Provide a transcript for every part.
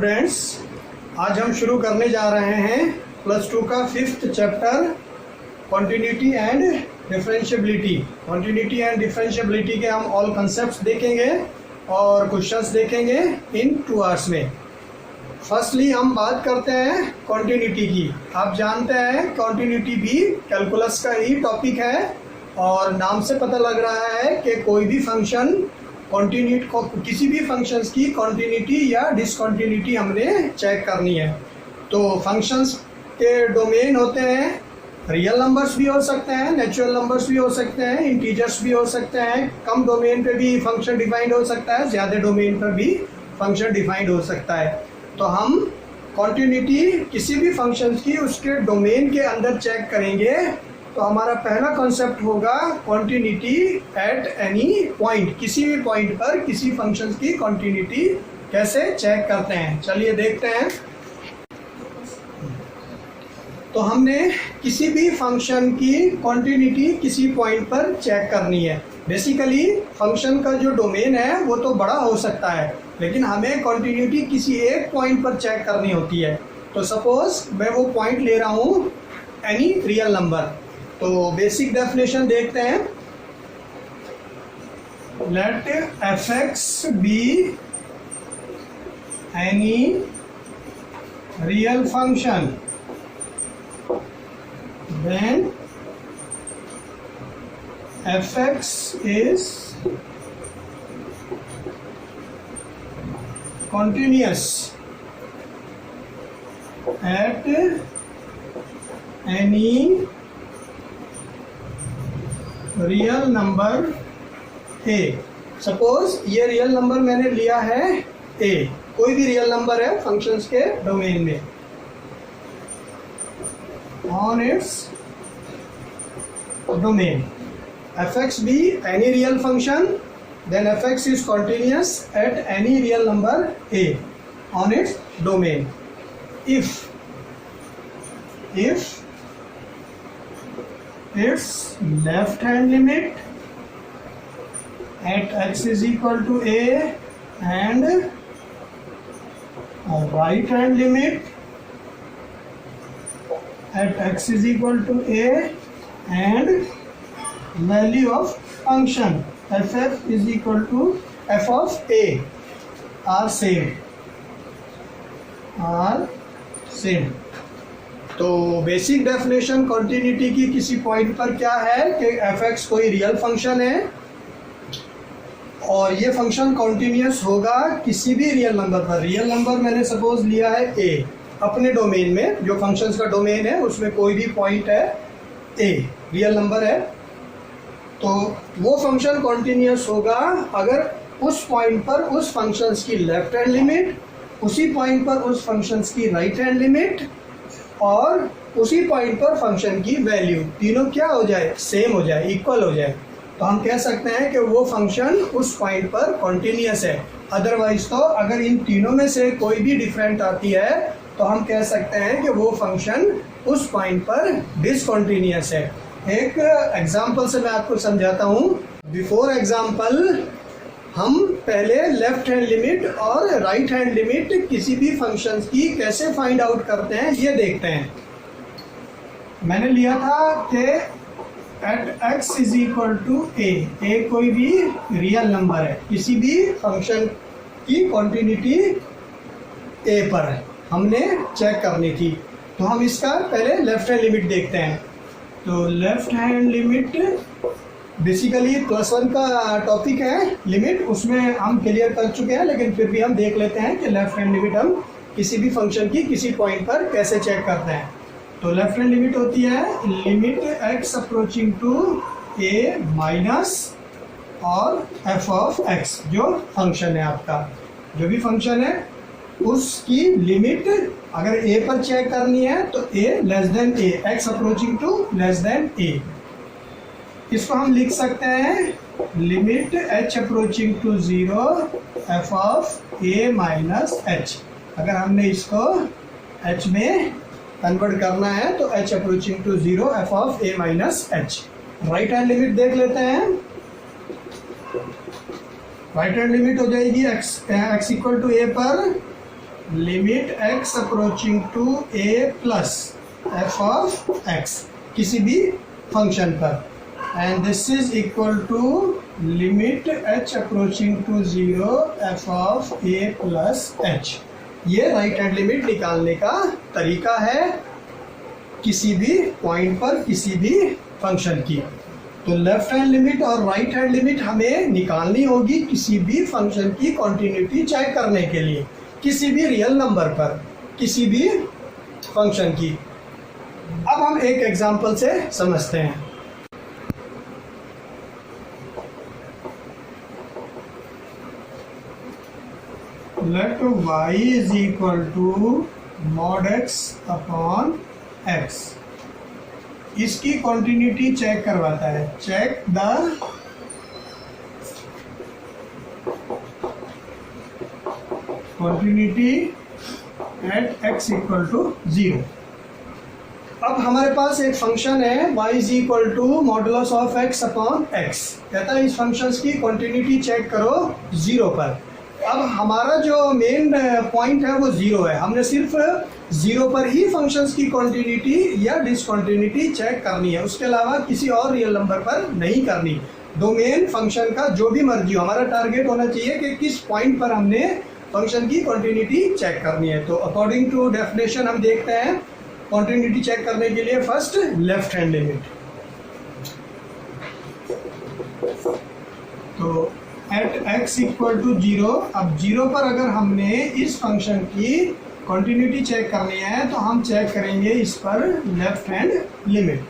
Students, आज हम शुरू करने जा रहे हैं +2 का 5th chapter continuity and differentiability. Continuity and differentiability के हम ऑल कंसेप्ट्स देखेंगे और क्वेश्चंस देखेंगे इन 2 आवर्स में। फर्स्टली हम बात करते हैं कॉन्टिन्यूटी की। आप जानते हैं कॉन्टिन्यूटी भी कैलकुलस का ही टॉपिक है और नाम से पता लग रहा है कि कोई भी फंक्शन किसी भी फंक्शंस की कॉन्टिन्यूटी या डिसकॉन्टिन्यूटी हमने चेक करनी है। तो फंक्शंस के डोमेन होते हैं, रियल नंबर्स भी हो सकते हैं, नेचुरल नंबर्स भी हो सकते हैं, इंटीजर्स भी हो सकते हैं। कम डोमेन पे भी फंक्शन डिफाइंड हो सकता है, ज़्यादा डोमेन पर भी फंक्शन डिफाइंड हो सकता है। तो हम कॉन्टिन्यूटी किसी भी फंक्शन की उसके डोमेन के अंदर चेक करेंगे। तो हमारा पहला कॉन्सेप्ट होगा कॉन्टिन्यूटी एट एनी पॉइंट। किसी भी पॉइंट पर किसी फंक्शन की कॉन्टिन्यूटी कैसे चेक करते हैं, चलिए देखते हैं। तो हमने किसी भी फंक्शन की कॉन्टिन्यूटी किसी पॉइंट पर चेक करनी है। बेसिकली फंक्शन का जो डोमेन है वो तो बड़ा हो सकता है, लेकिन हमें कॉन्टिन्यूटी किसी एक पॉइंट पर चेक करनी होती है। तो सपोज मैं वो पॉइंट ले रहा हूँ एनी रियल नंबर। तो बेसिक डेफिनेशन देखते हैं। Let f(x) be any real function then f(x) is continuous at any real number a। सपोज ये रियल नंबर मैंने लिया है a, कोई भी रियल नंबर है फंक्शंस के डोमेन में। On its domain f(x) be any real function, then f(x) is continuous at any real number a on its domain if its left hand limit at x is equal to a and right hand limit at x is equal to a and value of function f is equal to f of a are same। तो basic definition continuity की किसी point पर क्या है कि f(x) कोई real function है और ये फंक्शन कॉन्टिन्यूस होगा किसी भी रियल नंबर पर। रियल नंबर मैंने सपोज लिया है a, अपने डोमेन में जो फंक्शंस का डोमेन है उसमें कोई भी पॉइंट है a, रियल नंबर है। तो वो फंक्शन कॉन्टिन्यूस होगा अगर उस पॉइंट पर उस फंक्शंस की लेफ्ट हैंड लिमिट, उसी पॉइंट पर उस फंक्शंस की राइट हैंड लिमिट और उसी पॉइंट पर फंक्शन की वैल्यू तीनों क्या हो जाए, सेम हो जाए, इक्वल हो जाए। तो हम कह सकते हैं कि वो फंक्शन उस पॉइंट पर कॉन्टिन्यूस है। अदरवाइज तो अगर इन तीनों में से कोई भी डिफरेंट आती है तो हम कह सकते हैं कि वो फंक्शन उस पॉइंट पर डिसकॉन्टिन्यूस है। एक एग्जांपल से मैं आपको समझाता हूँ। बिफोर एग्जांपल हम पहले लेफ्ट हैंड लिमिट और राइट हैंड लिमिट किसी भी फंक्शन की कैसे फाइंड आउट करते हैं ये देखते हैं। मैंने लिया था कि at x is equal to a कोई भी रियल नंबर है, किसी भी फंक्शन की कॉन्टिन्यूटी a पर है, हमने चेक करनी थी। तो हम इसका पहले लेफ्ट हैंड लिमिट देखते हैं। तो लेफ्ट हैंड लिमिट बेसिकली +1 का टॉपिक है लिमिट, उसमें हम क्लियर कर चुके हैं, लेकिन फिर भी हम देख लेते हैं कि लेफ्ट हैंड लिमिट हम किसी भी फंक्शन की किसी पॉइंट पर कैसे चेक करते हैं। तो लेफ्ट हैंड लिमिट होती है limit x approaching to a minus और f ऑफ x, जो फंक्शन है आपका, जो भी फंक्शन है उसकी लिमिट अगर a पर चेक करनी है तो a less than a, x approaching to less than a। इसको हम लिख सकते हैं limit h approaching to 0 f of a minus h। अगर हमने इसको h में कन्वर्ट करना है तो h approaching to 0 f of a minus h। Right hand limit देख लेते हैं। राइट हैंड लिमिट हो जाएगी x इक्वल टू a पर limit X approaching to A plus F of X किसी भी फंक्शन पर, and this is equal to limit H approaching to 0 F of A plus H. ये right hand limit निकालने का तरीका है किसी भी पॉइंट पर किसी भी फंक्शन की। तो लेफ्ट हैंड लिमिट और राइट हैंड लिमिट हमें निकालनी होगी किसी भी फंक्शन की कॉन्टिन्यूटी चेक करने के लिए, किसी भी रियल नंबर पर किसी भी फंक्शन की। अब हम एक एग्जांपल से समझते हैं। Let y is equal to mod x upon x। इसकी कॉन्टिन्यूटी चेक करवाता है, check the continuity at x equal to 0। अब हमारे पास एक फंक्शन है y is equal to modulus of x upon x। कहता है इस फंक्शन की कॉन्टिन्यूटी चेक करो 0 पर। अब हमारा जो मेन पॉइंट है वो 0 है, हमने सिर्फ 0 पर ही फंक्शंस की कॉन्टिन्यूटी या डिसकॉन्टिन्यूटी चेक करनी है, उसके अलावा किसी और रियल नंबर पर नहीं करनी। डोमेन फंक्शन का जो भी मर्जी हो, हमारा टारगेट होना चाहिए कि किस पॉइंट पर हमने फंक्शन की कॉन्टिन्यूटी चेक करनी है। तो अकॉर्डिंग टू डेफिनेशन हम देखते हैं कॉन्टिन्यूटी चेक करने के लिए फर्स्ट लेफ्ट हैंड लिमिट। तो एट x इक्वल टू 0, अब 0 पर अगर हमने इस फंक्शन की कॉन्टिन्यूटी चेक करनी है तो हम चेक करेंगे इस पर लेफ्ट हैंड लिमिट।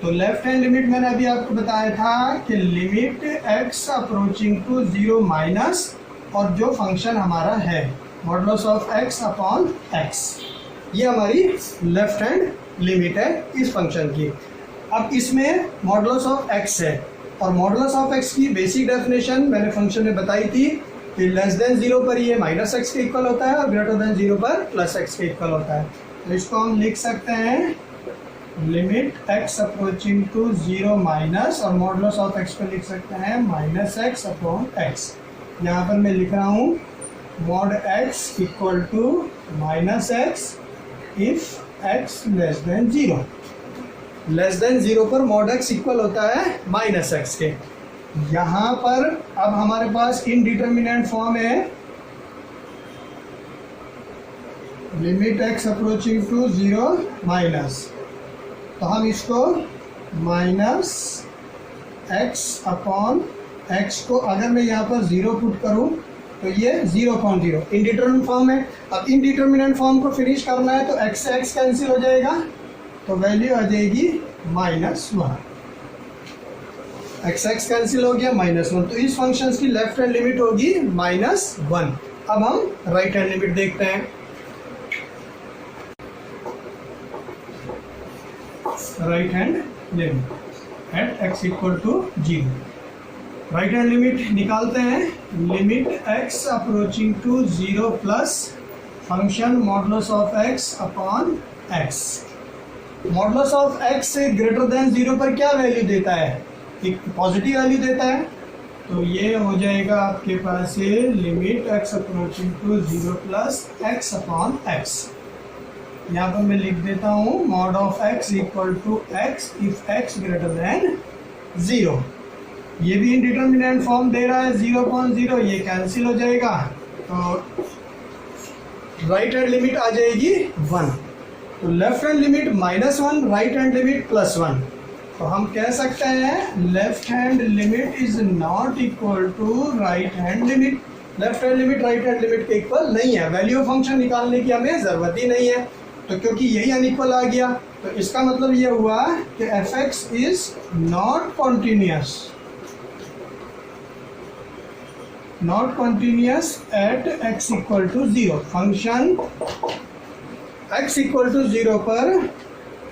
तो लेफ्ट हैंड लिमिट मैंने अभी आपको बताया था कि limit x approaching to 0 minus और जो फंक्शन हमारा है modulus of x upon x, ये हमारी लेफ्ट हैंड लिमिट है इस फंक्शन की। अब इसमें मॉडुलस ऑफ x है और मॉडुलस ऑफ x की बेसिक डेफिनेशन मैंने फंक्शन में बताई थी कि लेस देन 0 पर ये माइनस एक्स के इक्वल होता है और ग्रेटर देन 0 पर प्लस एक्स के इक्वल होता है। तो इसको हम लिख सकते हैं limit x approaching to 0 minus और मॉडुलस ऑफ x को लिख सकते हैं माइनस एक्स अपॉन एक्स। यहाँ पर मैं लिख रहा हूँ mod x equal to minus X if x less than 0। Less than 0 पर मॉड x इक्वल होता है माइनस एक्स के। यहाँ पर अब हमारे पास इनडिटर्मिनेंट फॉर्म है limit x approaching to 0 minus, तो हम इसको माइनस x अपॉन x को अगर मैं यहाँ पर 0 पुट करूँ तो ये 0.0 इनडिटर्मिनेंट फॉर्म है। अब इनडिटर्मिनेंट फॉर्म को फिनिश करना है तो x से x कैंसिल हो जाएगा, तो वैल्यू आ जाएगी -1। x कैंसिल हो गया -1, तो इस फंक्शन की लेफ्ट हैंड लिमिट होगी -1। अब हम राइट हैंड लिमिट देखते हैं। Right hand limit at x equal to 0। Right hand limit निकालते हैं। Limit x approaching to 0 plus function modulus of x upon x। Modulus of x से greater than 0 पर क्या वैल्यू देता है? एक पॉजिटिव वैल्यू देता है, तो ये हो जाएगा आपके पास ये limit x approaching to 0 plus x upon x। यहाँ पर मैं लिख देता हूँ mod of x equal to x if x greater than 0। ये भी इनडिटर्मिनेंट फॉर्म दे रहा है 0.0, ये कैंसिल हो जाएगा, तो राइट हैंड लिमिट आ जाएगी 1। तो left hand limit -1, right hand limit +1। तो हम कह सकते हैं left hand limit is not equal to right hand limit. Left hand limit right hand limit के इक्वल नहीं है, वैल्यू ऑफ फंक्शन निकालने की हमें ज़रूरत ही नहीं है। तो क्योंकि यही अनइक्वल आ गया, तो इसका मतलब ये हुआ कि f(x) is not continuous at x equal to 0। Function x equal to 0 पर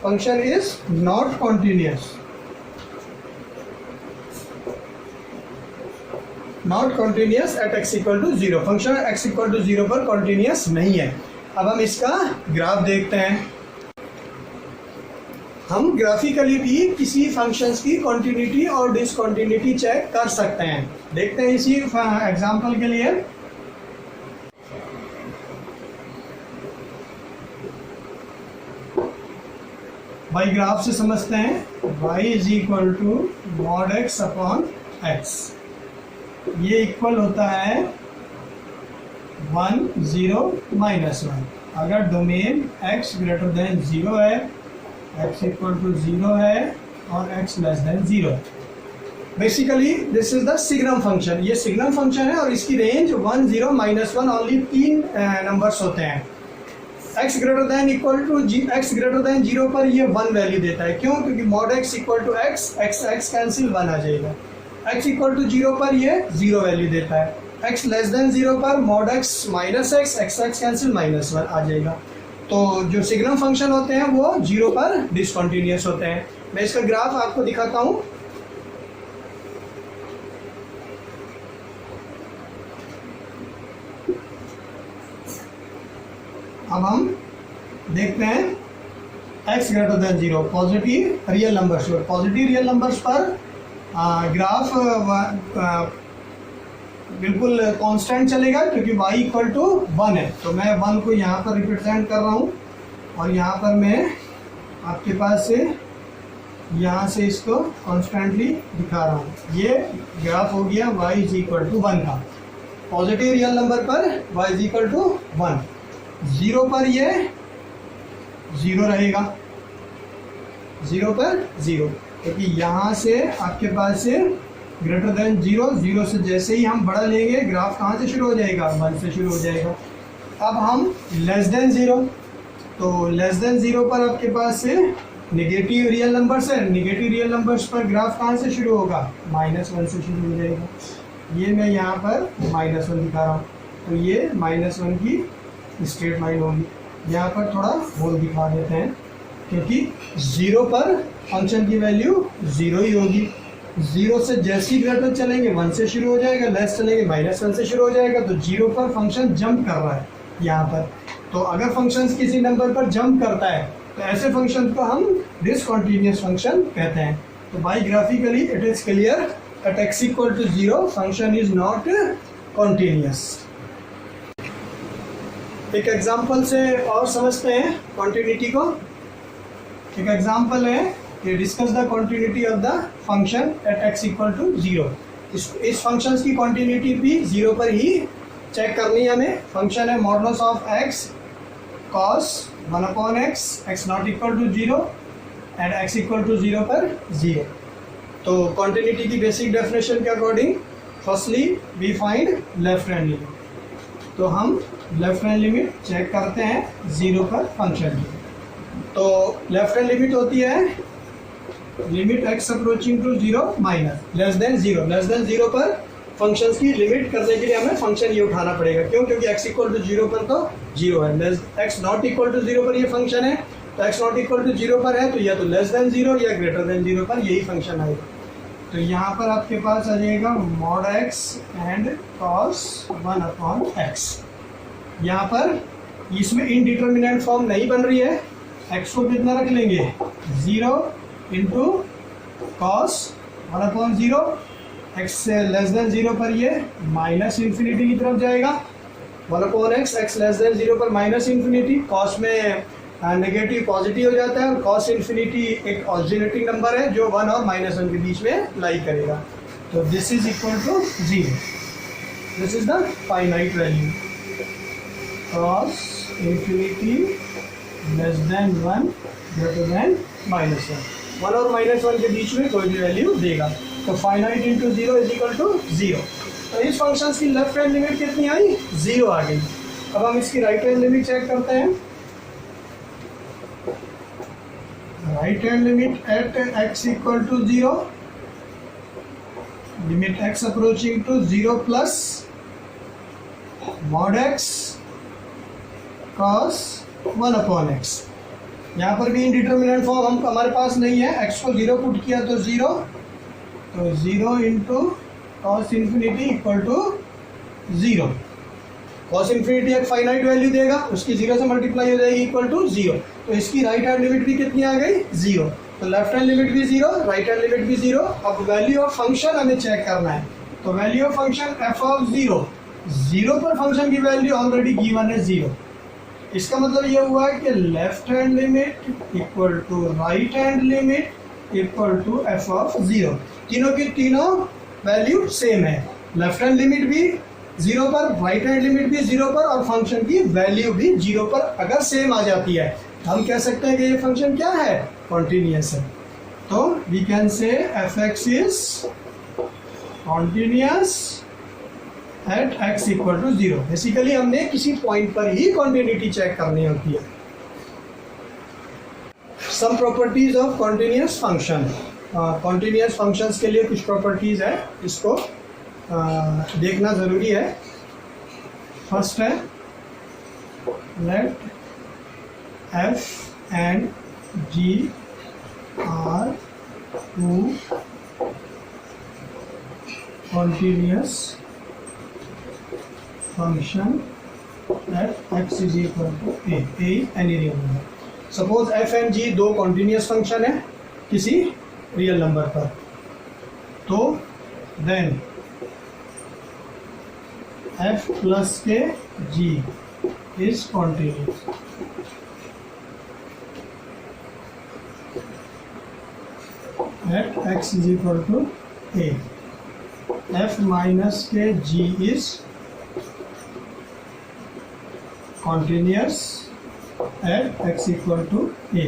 function is not continuous, at x equal to 0। Function x equal to 0 पर कॉन्टिन्यूस नहीं है। अब हम इसका ग्राफ देखते हैं। हम ग्राफिकली भी किसी फंक्शंस की कॉन्टिन्यूटी और डिसकॉन्टिन्यूटी चेक कर सकते हैं। देखते हैं इसी एग्जांपल के लिए। बाई ग्राफ से समझते हैं y is equal to mod x upon x, ये इक्वल होता है 1 0 -1। अगर डोमेन x ग्रेटर देन 0 है, x इक्वल टू 0 है और x लेस देन 0 है। Basically this is the signum function, ये सिग्नम फंक्शन है और इसकी रेंज 1 0 -1 ओनली 3 नंबर्स होते हैं। x greater than equal to x greater than 0 पर ये 1 वैल्यू देता है। क्यों? क्योंकि mod x equal to x cancel 1 आ जाएगा। x इक्वल टू 0 पर ये 0 वैल्यू देता है। x लेस देन 0 पर mod x minus x cancel -1 आ जाएगा। तो जो सिग्नम फंक्शन होते हैं वो 0 पर डिसकंटिन्यूअस होते हैं। मैं इसका ग्राफ आपको दिखाता हूँ। अब हम देखते हैं x greater than 0 positive real numbers पर। पॉजिटिव रियल नंबर्स पर ग्राफ बिल्कुल कांस्टेंट चलेगा क्योंकि y इक्वल टू 1 है। तो मैं 1 को यहाँ पर रिप्रेजेंट कर रहा हूँ और यहाँ पर मैं आपके पास से यहाँ से इसको कॉन्स्टेंटली दिखा रहा हूँ। ये ग्राफ हो गया y इज इक्वल टू 1 का। पॉजिटिव रियल नंबर पर y इज इक्वल टू 1, 0 पर ये 0 रहेगा, 0 पर 0, क्योंकि यहाँ से आपके पास से ग्रेटर देन 0, 0 से जैसे ही हम बड़ा लेंगे ग्राफ कहाँ से शुरू हो जाएगा? 1 से शुरू हो जाएगा। अब हम लेस देन 0, तो लेस देन 0 पर आपके पास से नेगेटिव रियल नंबर्स है। नेगेटिव रियल नंबर्स पर ग्राफ कहाँ से शुरू होगा? -1 से शुरू हो जाएगा। ये मैं यहाँ पर -1 दिखा रहा हूँ, तो ये -1 की स्ट्रेट लाइन होगी। यहाँ पर थोड़ा होल दिखा देते हैं क्योंकि 0 पर फंक्शन की वैल्यू 0 ही होगी। 0 से जैसे ही ग्रेटर चलेंगे 1 से शुरू हो जाएगा, लेस चलेंगे -1 से शुरू हो जाएगा। तो 0 पर फंक्शन जंप कर रहा है यहाँ पर। तो अगर फंक्शन किसी नंबर पर जंप करता है तो ऐसे फंक्शन को हम डिसकंटिन्यूअस फंक्शन कहते हैं। तो by graphically it is clear that x equal to 0 function is not continuous. एक एग्जाम्पल से और समझते हैं कॉन्टिन्यूटी को। एक एग्जाम्पल है कि discuss the continuity of the function at x equal to 0। इस फंक्शन की कॉन्टिन्यूटी भी 0 पर ही चेक करनी है हमें। फंक्शन है modulus of x cos 1 upon x not equal to 0 and x equal to 0 पर 0। तो कॉन्टिन्यूटी की बेसिक डेफिनेशन के according firstly we find left hand limit. तो हम लेफ्ट हैंड लिमिट चेक करते हैं 0 पर फंक्शन की। तो लेफ्ट हैंड लिमिट होती है limit x approaching to 0 minus less than 0। Less than 0 पर फंक्शंस की लिमिट करने के लिए हमें फंक्शन ये उठाना पड़ेगा। क्यों? क्योंकि x इक्वल टू 0 पर तो 0 है। x नॉट इक्वल टू 0 पर ये फंक्शन है, तो x नॉट इक्वल टू 0 पर है तो या तो लेस देन 0 या ग्रेटर देन 0 पर यही फंक्शन आएगा। तो यहाँ पर आपके पास आ जाएगा mod x and cos 1 upon x। यहाँ पर इसमें इनडिटर्मिनेंट फॉर्म नहीं बन रही है। x को कितना रख लेंगे? 0 इंटू कॉस 1 अपॉन 0। x से लेस देन 0 पर ये माइनस इन्फिनिटी की तरफ जाएगा। 1 अपॉन x लेस देन 0 पर माइनस इन्फिनिटी। कॉस में नेगेटिव पॉजिटिव हो जाता है और कॉस इन्फिनिटी एक ऑसिलेटिंग नंबर है जो 1 और -1 के बीच में लाई करेगा। तो this is equal to 0। This is the finite value cos infinity less than 1 greater than -1। 1 और -1 के बीच में कोई भी वैल्यू देगा। तो finite into 0 is equal to 0। तो इस फंक्शन की लेफ्ट हैंड लिमिट कितनी आई? 0 आ गई। अब हम इसकी राइट हैंड लिमिट चेक करते हैं। Right hand limit at x equal to 0, limit x approaching to 0 plus mod x cos 1 upon x। यहाँ पर भी इनडिटर्मिनेंट फॉर्म हमारे पास नहीं है। x को 0 पुट किया तो 0, तो 0 into cos infinity equal to 0। Cos infinity एक फाइनाइट वैल्यू देगा, उसकी 0 से मल्टीप्लाई हो जाएगी इक्वल टू 0। तो इसकी राइट हैंड लिमिट भी कितनी आ गई? 0। तो लेफ्ट हैंड लिमिट भी 0, राइट हैंड लिमिट भी 0। अब वैल्यू ऑफ फंक्शन हमें चेक करना है। तो value of function f of 0, 0 पर फंक्शन की वैल्यू ऑलरेडी गिवन है 0। इसका मतलब ये हुआ कि left hand limit equal to right hand limit equal to f of 0। तीनों की तीनों वैल्यू सेम है, लेफ्ट हैंड लिमिट भी 0 पर, राइट हैंड लिमिट भी 0 पर, और फंक्शन की वैल्यू भी 0 पर अगर सेम आ जाती है तो हम कह सकते हैं कि ये फंक्शन क्या है, कॉन्टिन्यूस है। तो we can say f x is continuous at x equal to 0। Basically हमने किसी पॉइंट पर ही कॉन्टिन्यूटी चेक करनी होती है। Some properties of continuous function. Continuous functions के लिए कुछ प्रॉपर्टीज है, इसको देखना ज़रूरी है। फर्स्ट है let f and g are two continuous function at x is equal to a any real number। Suppose f and g दो कॉन्टिन्यूस फंक्शन है किसी रियल नंबर पर, तो देन f प्लस के g is continuous. At x is equal to a। f minus के g is continuous at x equal to a।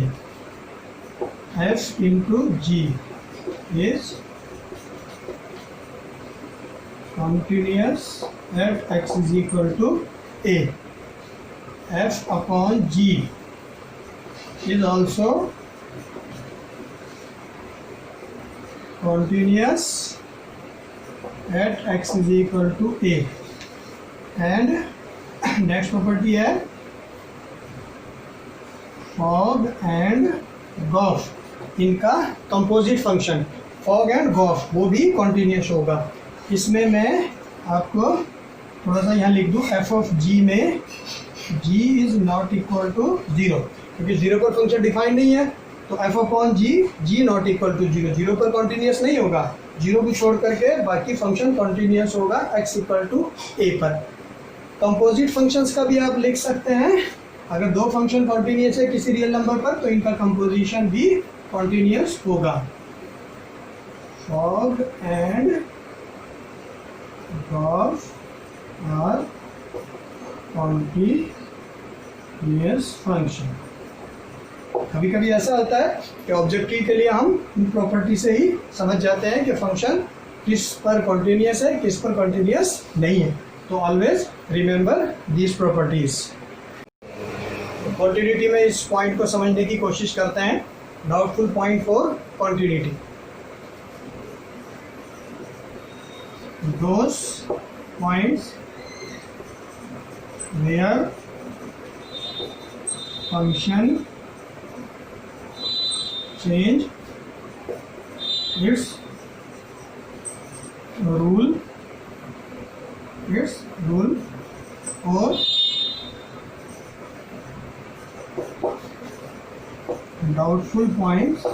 f into g is continuous at x is equal to a। f upon g is also continuous at x is equal to a। and next property है fog and gof. इनका composite function fog and gof वो भी continuous होगा। इसमें मैं आपको थोड़ा सा यहाँ लिख दूँ, एफ ऑफ जी में g is not equal to 0, क्योंकि 0 पर फंक्शन डिफाइंड नहीं है, तो f upon g not equal to 0। 0 पर कॉन्टिन्यूस नहीं होगा, 0 को छोड़ करके बाकी फंक्शन कॉन्टिन्यूस होगा x इक्वल टू a पर। कंपोजिट फंक्शंस का भी आप लिख सकते हैं। अगर दो फंक्शन कॉन्टिन्यूस है किसी रियल नंबर पर तो इनका कंपोजिशन भी कॉन्टिन्यूस होगा। Fog and gof are continuous function. कभी कभी ऐसा होता है कि ऑब्जेक्टिव के लिए हम इन प्रॉपर्टी से ही समझ जाते हैं कि फंक्शन किस पर कॉन्टिन्यूस है, किस पर कॉन्टिन्यूस नहीं है। तो always remember these properties. Continuity में इस पॉइंट को समझने की कोशिश करते हैं। Doubtful point for continuity, those points where function change its rule or doubtful points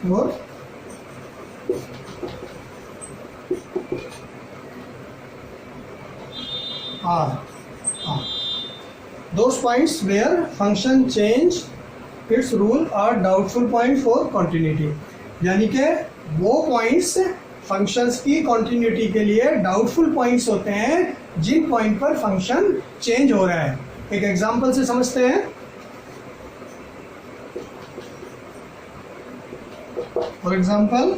or are those points where function change its rule are doubtful point for continuity. यानी कि वो पॉइंट्स फंक्शंस की कॉन्टिन्यूटी के लिए doubtful points होते हैं जिन point पर फंक्शन चेंज हो रहा है। एक एग्जांपल से समझते हैं। For example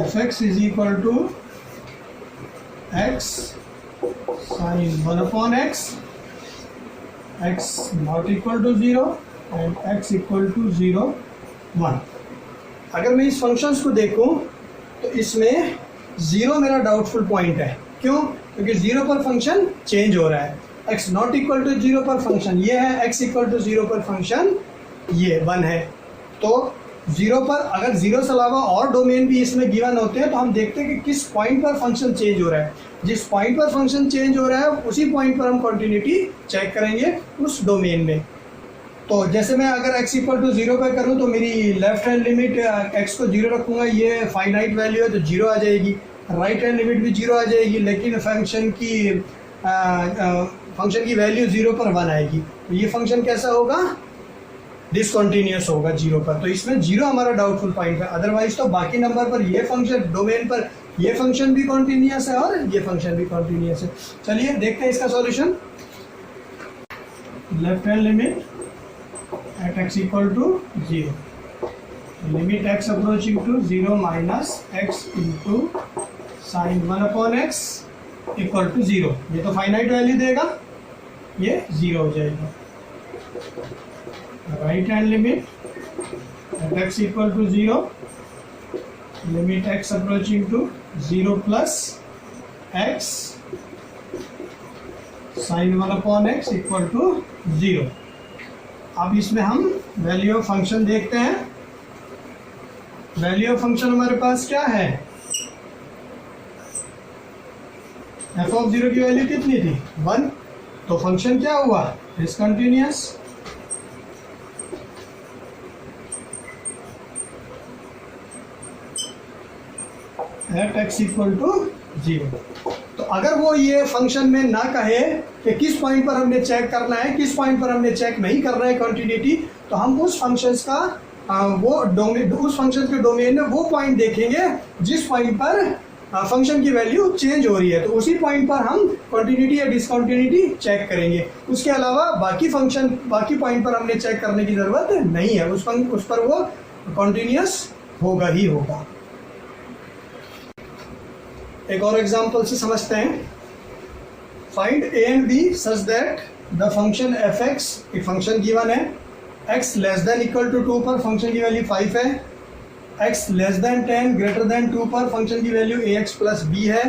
f x is equal to x sine 1 upon x, x not equal to 0 and x equal to 0 1। अगर मैं इस फंक्शंस को देखूं तो इसमें 0 मेरा डाउटफुल पॉइंट है। क्यों? क्योंकि 0 पर फंक्शन चेंज हो रहा है। x नॉट इक्वल टू 0 पर फंक्शन ये है, x इक्वल टू 0 पर फंक्शन ये 1 है। तो 0 पर अगर 0 से अलावा और डोमेन भी इसमें गिवन होते हैं तो हम देखते हैं कि किस पॉइंट पर फंक्शन चेंज हो रहा है। जिस पॉइंट पर फंक्शन चेंज हो रहा है उसी पॉइंट पर हम कॉन्टिन्यूटी चेक करेंगे उस डोमेन में। तो जैसे मैं अगर x इक्वल टू 0 पर करूँ तो मेरी लेफ्ट हैंड लिमिट x को 0 रखूँगा, ये फाइनाइट वैल्यू है तो 0 आ जाएगी। राइट हैंड लिमिट भी 0 आ जाएगी, लेकिन फंक्शन की फंक्शन की वैल्यू 0 पर 1 आएगी, तो ये फंक्शन कैसा होगा, डिसकंटिन्यूअस होगा 0 पर। तो इसमें 0 हमारा डाउटफुल पॉइंट है। अदरवाइज तो बाकी नंबर पर ये फंक्शन, डोमेन पर ये फंक्शन भी कॉन्टिन्यूअस है और ये फंक्शन भी कॉन्टिन्यूअस है। चलिए देखते हैं इसका solution. Left hand limit at x equal to 0, limit x approaching to 0 minus x into sine 1/x equal to 0। ये तो फाइनाइट वैल्यू देगा, ये 0 हो जाएगा। Right hand limit at x equal to 0, limit x approaching to 0 plus x sine 1/x equal to 0। अब इसमें हम value of function देखते हैं। वैल्यू ऑफ फंक्शन हमारे पास क्या है, f ऑफ 0 की वैल्यू कितनी थी, 1। तो फंक्शन क्या हुआ, discontinuous. At x equal to 0। तो अगर वो ये फंक्शन में ना कहे कि किस पॉइंट पर हमने चेक करना है, किस पॉइंट पर हमने चेक नहीं करना है कंटिन्यूटी, तो हम उस फंक्शंस का वो डोमेन, उस फंक्शन के डोमेन में वो पॉइंट देखेंगे जिस पॉइंट पर फंक्शन की वैल्यू चेंज हो रही है, तो उसी पॉइंट पर हम कंटिन्यूटी या डिसकंटिन्यूटी चेक करेंगे। उसके अलावा बाकी फंक्शन, बाकी पॉइंट पर हमने चेक करने की जरूरत नहीं है, उस पर वो कंटिन्यूअस होगा ही होगा। एक और एग्जांपल से समझते हैं। Find a and b such that the function f(x), एक फंक्शन गिवन है, x less than equal to 2 पर फंक्शन की वैल्यू 5 है, x less than 10 greater than 2 पर फंक्शन की वैल्यू ax प्लस b है,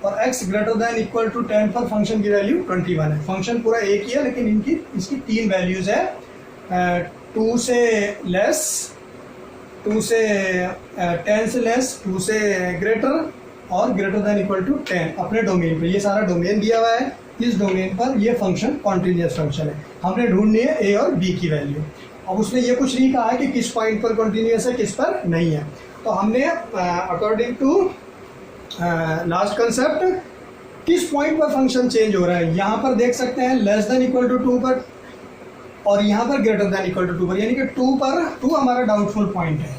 और x greater than equal to 10 पर फंक्शन की वैल्यू 21 है। फंक्शन पूरा एक ही है, लेकिन इसकी 3 वैल्यूज है, 2 से लेस, 2 से 10 से लेस, 2 से ग्रेटर और ग्रेटर देन इक्वल टू 10 अपने डोमेन पे। ये सारा डोमेन दिया हुआ है, इस डोमेन पर ये फंक्शन कॉन्टिन्यूअस फंक्शन है। हमने ढूंढनी है a और b की वैल्यू। अब उसने ये कुछ नहीं कहा है कि किस पॉइंट पर कॉन्टिन्यूअस है, किस पर नहीं है। तो हमने अकॉर्डिंग टू लास्ट कंसेप्ट किस पॉइंट पर फंक्शन चेंज हो रहा है, यहाँ पर देख सकते हैं लेस देन इक्वल टू 2 पर, और यहाँ पर ग्रेटर देन इक्वल टू 2 पर, यानी कि 2 हमारा डाउटफुल पॉइंट है,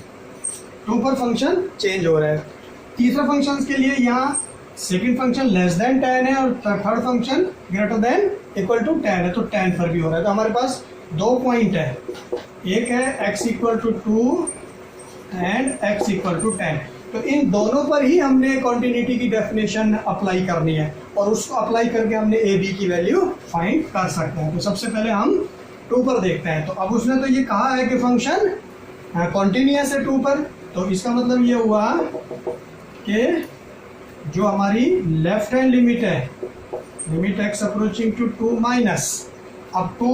2 पर फंक्शन चेंज हो रहा है। तीसरा फंक्शन के लिए यहाँ सेकंड फंक्शन लेस देन 10 है और third function greater than equal to 10 है, तो 10 पर भी हो रहा है। तो हमारे पास 2 पॉइंट है, एक है x equal to 2 and x equal to 10। तो इन दोनों पर ही हमने कॉन्टिन्यूटी की डेफिनेशन अप्लाई करनी है, और उसको अप्लाई करके हमने a b की वैल्यू फाइंड कर सकते हैं। तो सबसे पहले हम 2 पर देखते हैं। तो अब उसने तो ये कहा है कि फंक्शन कॉन्टिन्यूअस है 2 पर, तो इसका मतलब ये हुआ कि जो हमारी लेफ्ट हैंड लिमिट है, limit x approaching to 2 minus, अब 2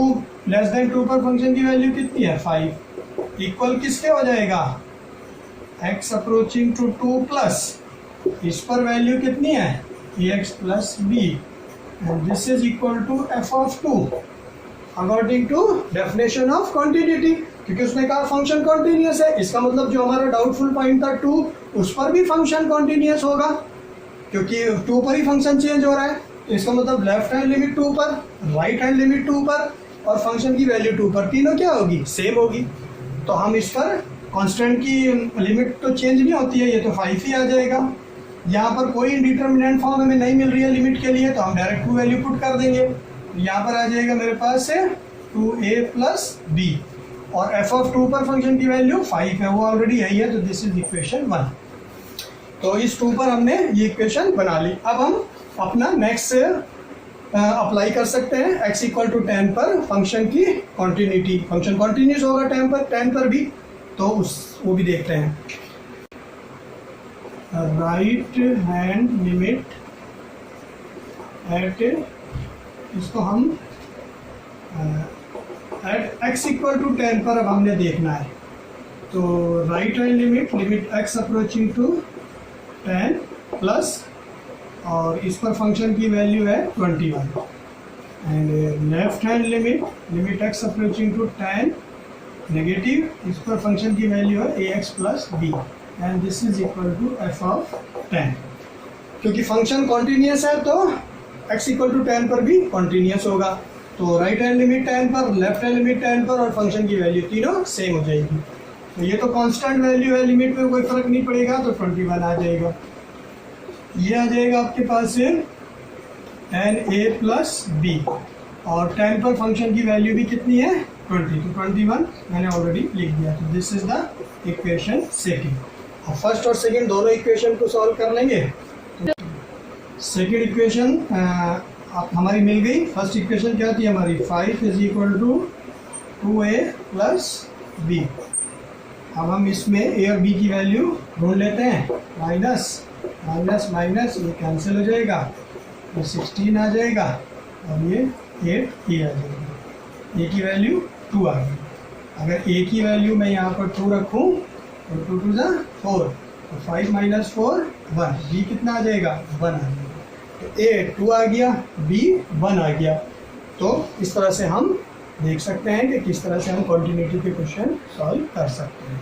लेस देन 2 पर फंक्शन की वैल्यू कितनी है, 5, इक्वल किसके हो जाएगा, x अप्रोचिंग टू 2 प्लस, इस पर वैल्यू कितनी है, ax plus b, and this is equal to f of 2 according to definition of continuity. क्योंकि उसने कहा फंक्शन कॉन्टिन्यूअस है, इसका मतलब जो हमारा डाउटफुल पॉइंट था 2, उस पर भी फंक्शन कॉन्टिन्यूअस होगा, क्योंकि 2 पर ही फंक्शन चेंज हो रहा है। इसका मतलब लेफ्ट हैंड लिमिट 2 पर, राइट हैंड लिमिट 2 पर, और फंक्शन की वैल्यू 2 पर, तीनों क्या होगी, सेम होगी। तो हम इस पर कांस्टेंट की लिमिट तो चेंज नहीं होती है, ये तो 5 ही आ जाएगा। यहाँ पर कोई इंडिटरमिनेंट फॉर्म हमें नहीं मिल रही है लिमिट के लिए, तो हम डायरेक्ट 2 वैल्यू पुट कर देंगे। यहाँ पर आ जाएगा मेरे पास है 2a प्लस b, और f ऑफ 2 पर फंक्शन की वैल्यू 5 है, वो ऑलरेडी यही है, तो दिस इज इक्वेशन 1। तो इस 2 पर हमने ये इक्वेशन बना ली। अब हम अपना नेक्स्ट से अप्लाई कर सकते हैं x इक्वल टू 10 पर फंक्शन की कॉन्टिन्यूटी। फंक्शन कॉन्टिन्यूस होगा 10 पर भी, तो वो भी देखते हैं। राइट हैंड लिमिट एट, इसको हम एट x इक्वल टू 10 पर अब हमने देखना है। तो right hand limit, limit x approaching to 10 plus, और इस पर फंक्शन की वैल्यू है 21, and left hand limit, limit x approaching to 10 negative, इस पर फंक्शन की वैल्यू है ax plus b, and this is equal to f of 10। क्योंकि फंक्शन कॉन्टिन्यूअस है तो x इक्वल टू 10 पर भी कॉन्टिन्यूस होगा। तो राइट हैंड लिमिट 10 पर, लेफ्ट हैंड लिमिट 10 पर और फंक्शन की वैल्यू तीनों सेम हो जाएगी। तो ये तो कांस्टेंट वैल्यू है, लिमिट में कोई फर्क नहीं पड़ेगा, तो 21 आ जाएगा। ये आ जाएगा आपके पास से NA प्लस B, और 10 पर फंक्शन की वैल्यू भी कितनी है 20, तो 21 मैंने ऑलरेडी लिख दिया। तो this is the equation second. और फर्स्ट और सेकंड दोनों इक्वेशन को सॉल्व कर लेंगे। सेकंड इक्वेशन आप हमारी मिल गई। फर्स्ट इक्वेशन क्या थी हमारी, 5 is equal to 2A plus B। अब हम इसमें A और B की वैल्यू ढूंढ लेते हैं। माइनस माइनस माइनस ये कैंसिल हो जाएगा, तो 16 आ जाएगा और ये 8 ये आ जाएगा। A की वैल्यू 2 आ गई। अगर A की वैल्यू मैं यहाँ पर 2 रखूँ तो 2 2 ज़ा 4, तो 5 माइनस 4 1। B कितना आ जाएगा 1 आ जाएगा। तो A 2 आ गया, B 1 आ गया। तो इस तरह से हम देख सकते हैं कि किस तरह से हम कॉन्टिन्यूटी के क्वेश्चन सॉल्व कर सकते हैं।